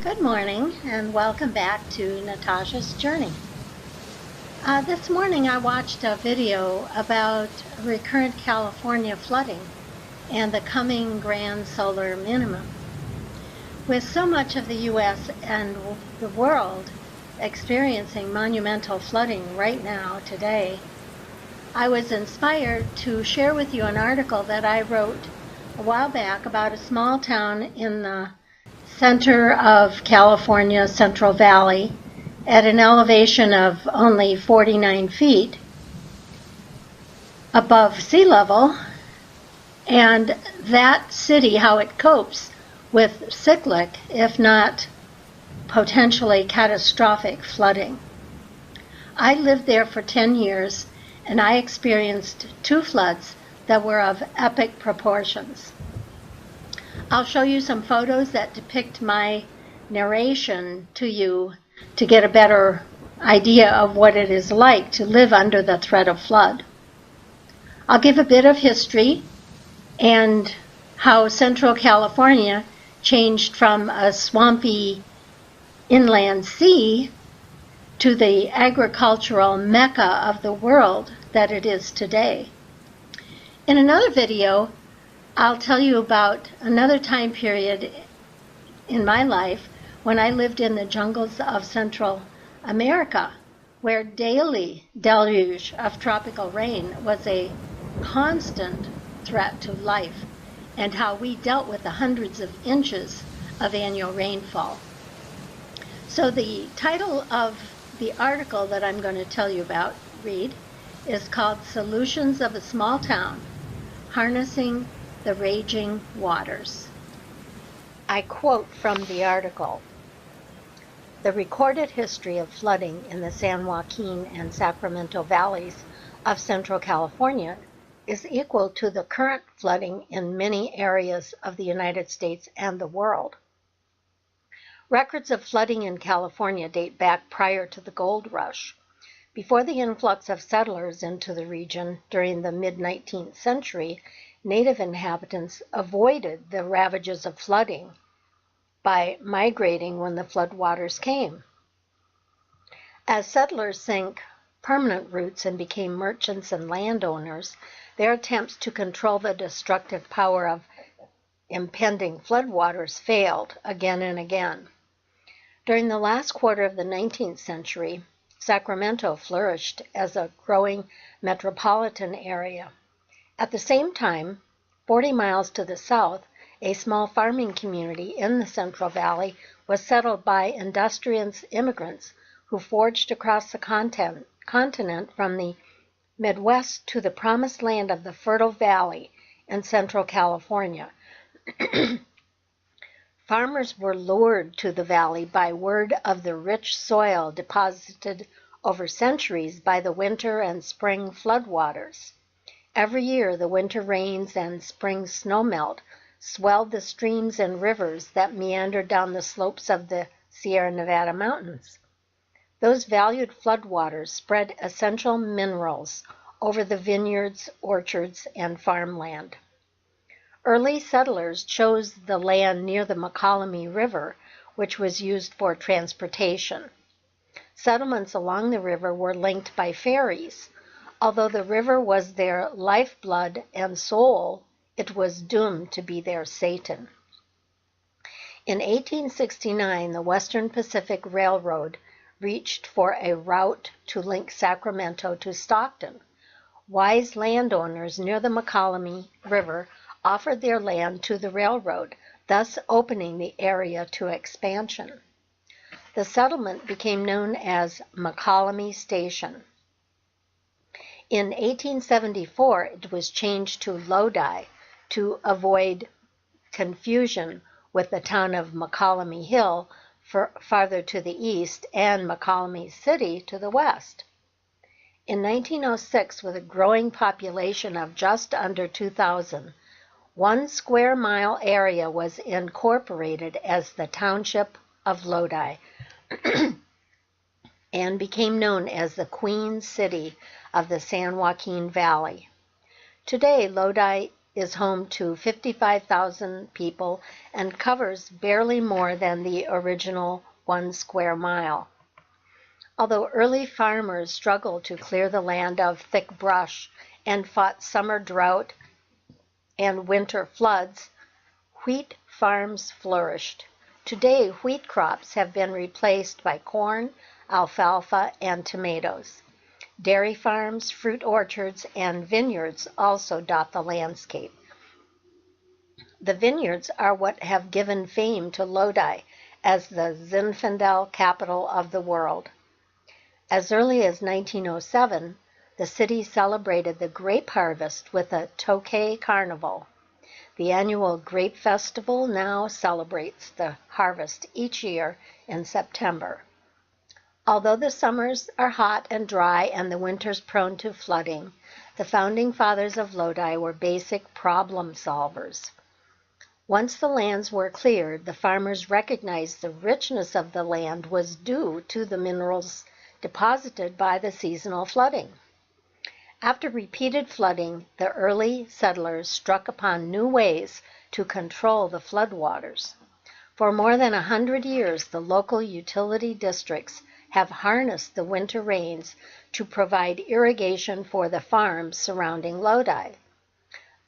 Good morning and welcome back to Natasha's Journey. This morning I watched a video about recurrent California flooding and the coming grand solar minimum. With so much of the U.S. and the world experiencing monumental flooding right now today, I was inspired to share with you an article that I wrote a while back about a small town in the center of California, Central Valley, at an elevation of only 49 feet above sea level, and that city, how it copes with cyclic, if not potentially catastrophic flooding. I lived there for 10 years, and I experienced 2 floods that were of epic proportions. I'll show you some photos that depict my narration to you to get a better idea of what it is like to live under the threat of flood. I'll give a bit of history and how Central California changed from a swampy inland sea to the agricultural mecca of the world that it is today. In another video, I'll tell you about another time period in my life when I lived in the jungles of Central America, where daily deluge of tropical rain was a constant threat to life, and how we dealt with the hundreds of inches of annual rainfall. So the title of the article that I'm going to tell you about, is called Solutions of a Small Town, Harnessing the Raging Waters. I quote from the article: "The recorded history of flooding in the San Joaquin and Sacramento valleys of Central California is equal to the current flooding in many areas of the United States and the world. Records of flooding in California date back prior to the gold rush. Before the influx of settlers into the region during the mid-19th century, native inhabitants avoided the ravages of flooding by migrating when the floodwaters came. As settlers sank permanent roots and became merchants and landowners, their attempts to control the destructive power of impending floodwaters failed again and again. During the last quarter of the 19th century, Sacramento flourished as a growing metropolitan area. At the same time, 40 miles to the south, a small farming community in the Central Valley was settled by industrious immigrants who forged across the continent from the Midwest to the promised land of the fertile valley in Central California. Farmers were lured to the valley by word of the rich soil deposited over centuries by the winter and spring floodwaters. Every year, the winter rains and spring snowmelt swelled the streams and rivers that meandered down the slopes of the Sierra Nevada mountains. Those valued floodwaters spread essential minerals over the vineyards, orchards, and farmland. Early settlers chose the land near the Mokelumne River, which was used for transportation. Settlements along the river were linked by ferries. Although the river was their lifeblood and soul, it was doomed to be their Satan. In 1869, the Western Pacific Railroad reached for a route to link Sacramento to Stockton. Wise landowners near the Mokelumne River offered their land to the railroad, thus opening the area to expansion. The settlement became known as Mokelumne Station. In 1874, it was changed to Lodi to avoid confusion with the town of Mokelumne Hill farther to the east and Mokelumne City to the west. In 1906, with a growing population of just under 2,000, 1 square mile area was incorporated as the township of Lodi and became known as the Queen City of the San Joaquin Valley. Today, Lodi is home to 55,000 people and covers barely more than the original 1 square mile. Although early farmers struggled to clear the land of thick brush and fought summer drought and winter floods, wheat farms flourished. Today, wheat crops have been replaced by corn, alfalfa, and tomatoes. Dairy farms, fruit orchards, and vineyards also dot the landscape. The vineyards are what have given fame to Lodi as the Zinfandel capital of the world. As early as 1907, the city celebrated the grape harvest with a Tokay Carnival. The annual grape festival now celebrates the harvest each year in September. Although the summers are hot and dry and the winters prone to flooding, the founding fathers of Lodi were basic problem solvers. Once the lands were cleared, the farmers recognized the richness of the land was due to the minerals deposited by the seasonal flooding. After repeated flooding, the early settlers struck upon new ways to control the floodwaters. For more than 100 years, the local utility districts have harnessed the winter rains to provide irrigation for the farms surrounding Lodi.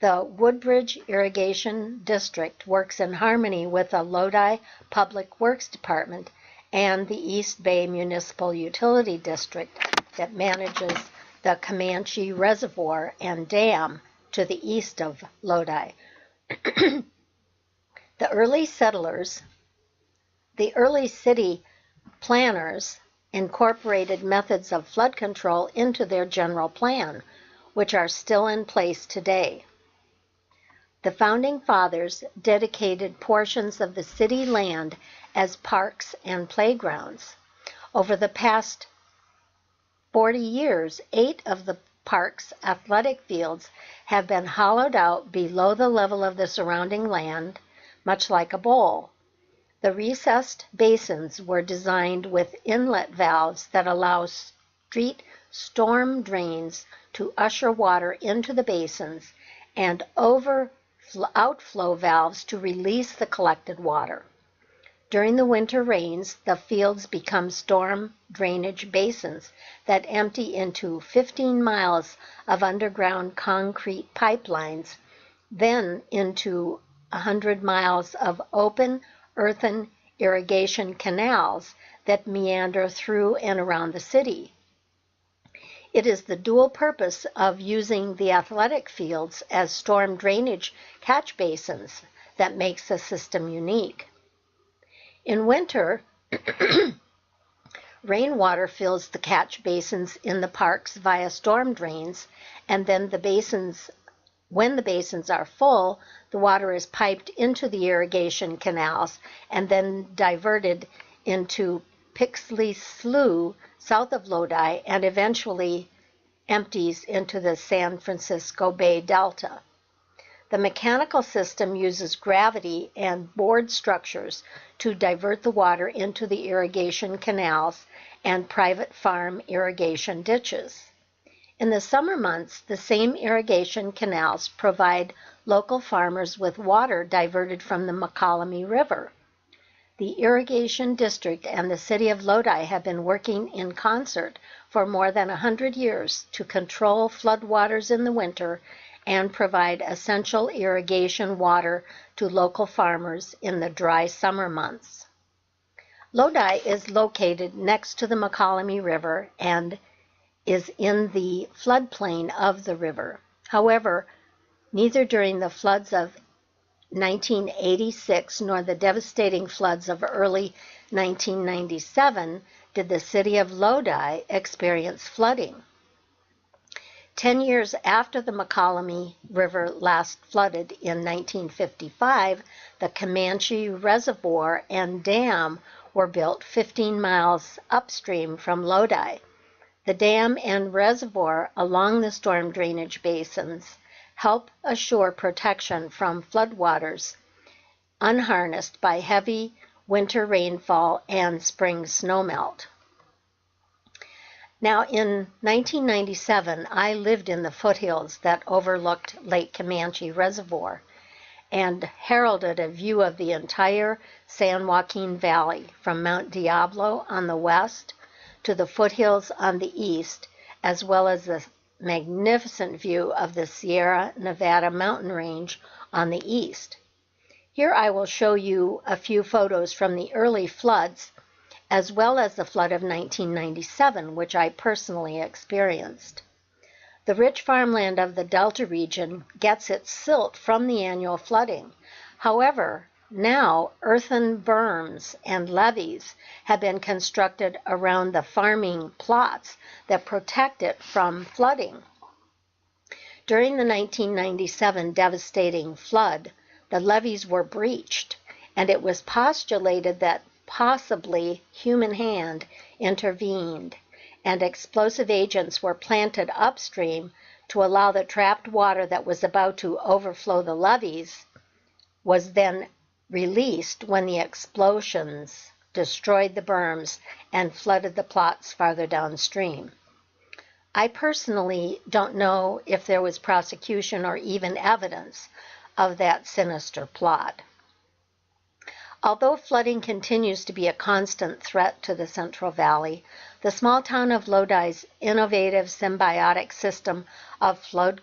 The Woodbridge Irrigation District works in harmony with the Lodi Public Works Department and the East Bay Municipal Utility District that manages the Comanche Reservoir and Dam to the east of Lodi. The early city planners incorporated methods of flood control into their general plan, which are still in place today. The founding fathers dedicated portions of the city land as parks and playgrounds. Over the past 40 years, 8 of the park's athletic fields have been hollowed out below the level of the surrounding land, much like a bowl. The recessed basins were designed with inlet valves that allow street storm drains to usher water into the basins and outflow valves to release the collected water. During the winter rains, the fields become storm drainage basins that empty into 15 miles of underground concrete pipelines, then into 100 miles of open earthen irrigation canals that meander through and around the city. It is the dual purpose of using the athletic fields as storm drainage catch basins that makes the system unique. In winter, rainwater fills the catch basins in the parks via storm drains, and then when the basins are full, the water is piped into the irrigation canals and then diverted into Pixley Slough south of Lodi and eventually empties into the San Francisco Bay Delta. The mechanical system uses gravity and board structures to divert the water into the irrigation canals and private farm irrigation ditches. In the summer months, the same irrigation canals provide local farmers with water diverted from the Mokelumne River. The irrigation district and the city of Lodi have been working in concert for more than 100 years to control floodwaters in the winter and provide essential irrigation water to local farmers in the dry summer months. Lodi is located next to the Mokelumne River and is in the floodplain of the river. However, neither during the floods of 1986 nor the devastating floods of early 1997 did the city of Lodi experience flooding. 10 years after the Mokelumne River last flooded in 1955, the Comanche Reservoir and Dam were built 15 miles upstream from Lodi. The dam and reservoir along the storm drainage basins help assure protection from floodwaters unharnessed by heavy winter rainfall and spring snowmelt. Now, in 1997, I lived in the foothills that overlooked Lake Comanche Reservoir and heralded a view of the entire San Joaquin Valley from Mount Diablo on the west to the foothills on the east, as well as the magnificent view of the Sierra Nevada mountain range on the east. Here I will show you a few photos from the early floods, as well as the flood of 1997, which I personally experienced. The rich farmland of the Delta region gets its silt from the annual flooding. However, now earthen berms and levees have been constructed around the farming plots that protect it from flooding. During the 1997 devastating flood, the levees were breached, and it was postulated that possibly human hand intervened, and explosive agents were planted upstream to allow the trapped water that was about to overflow the levees was then released when the explosions destroyed the berms and flooded the plots farther downstream. I personally don't know if there was prosecution or even evidence of that sinister plot. Although flooding continues to be a constant threat to the Central Valley, the small town of Lodi's innovative symbiotic system of flood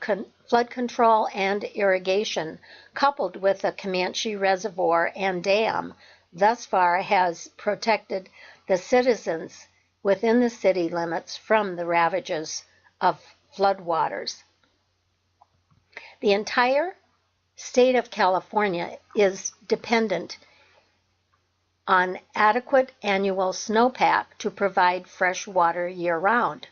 control and irrigation, coupled with the Comanche Reservoir and dam, thus far has protected the citizens within the city limits from the ravages of floodwaters. The entire state of California is dependent on adequate annual snowpack to provide fresh water year-round.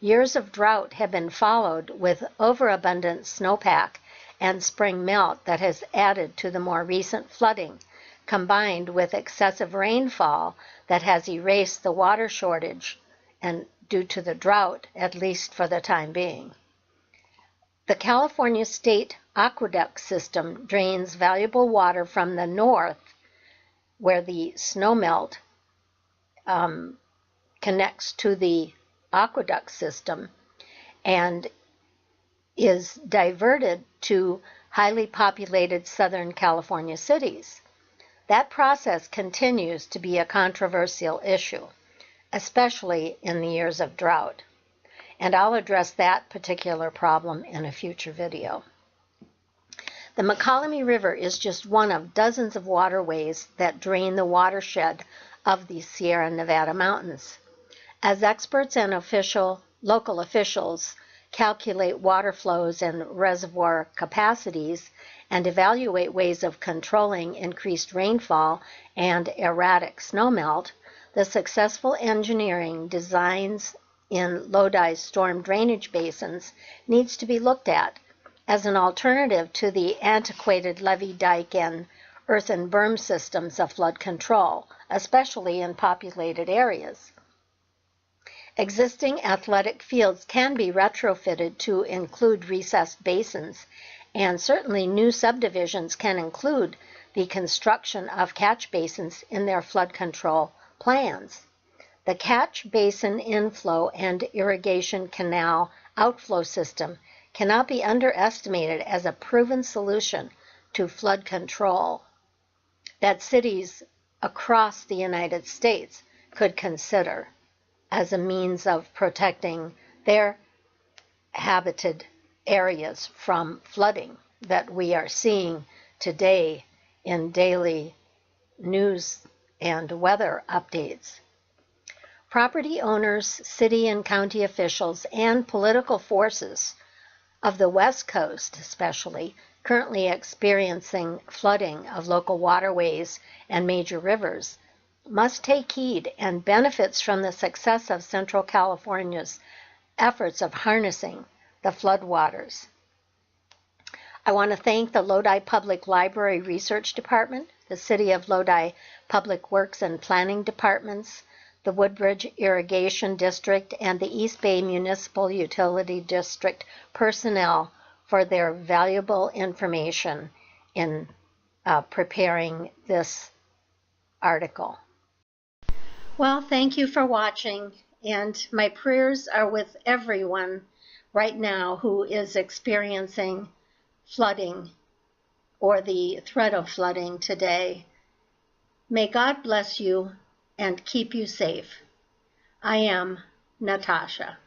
Years of drought have been followed with overabundant snowpack and spring melt that has added to the more recent flooding, combined with excessive rainfall that has erased the water shortage and due to the drought, at least for the time being. The California State Aqueduct System drains valuable water from the north, where the snowmelt connects to the aqueduct system and is diverted to highly populated Southern California cities. That process continues to be a controversial issue, especially in the years of drought. And I'll address that particular problem in a future video. The Mokelumne River is just one of dozens of waterways that drain the watershed of the Sierra Nevada mountains. As experts and local officials calculate water flows and reservoir capacities and evaluate ways of controlling increased rainfall and erratic snowmelt, the successful engineering designs in Lodi's storm drainage basins needs to be looked at as an alternative to the antiquated levee dike and earthen berm systems of flood control, especially in populated areas. Existing athletic fields can be retrofitted to include recessed basins, and certainly new subdivisions can include the construction of catch basins in their flood control plans. The catch basin inflow and irrigation canal outflow system cannot be underestimated as a proven solution to flood control that cities across the United States could consider as a means of protecting their habited areas from flooding that we are seeing today in daily news and weather updates. Property owners, city and county officials, and political forces of the West Coast especially, currently experiencing flooding of local waterways and major rivers, must take heed and benefits from the success of Central California's efforts of harnessing the floodwaters. I want to thank the Lodi Public Library Research Department, the City of Lodi Public Works and Planning Departments, the Woodbridge Irrigation District, and the East Bay Municipal Utility District personnel for their valuable information in preparing this article. Well, thank you for watching, And my prayers are with everyone right now who is experiencing flooding or the threat of flooding today. May God bless you and keep you safe. I am Natasha.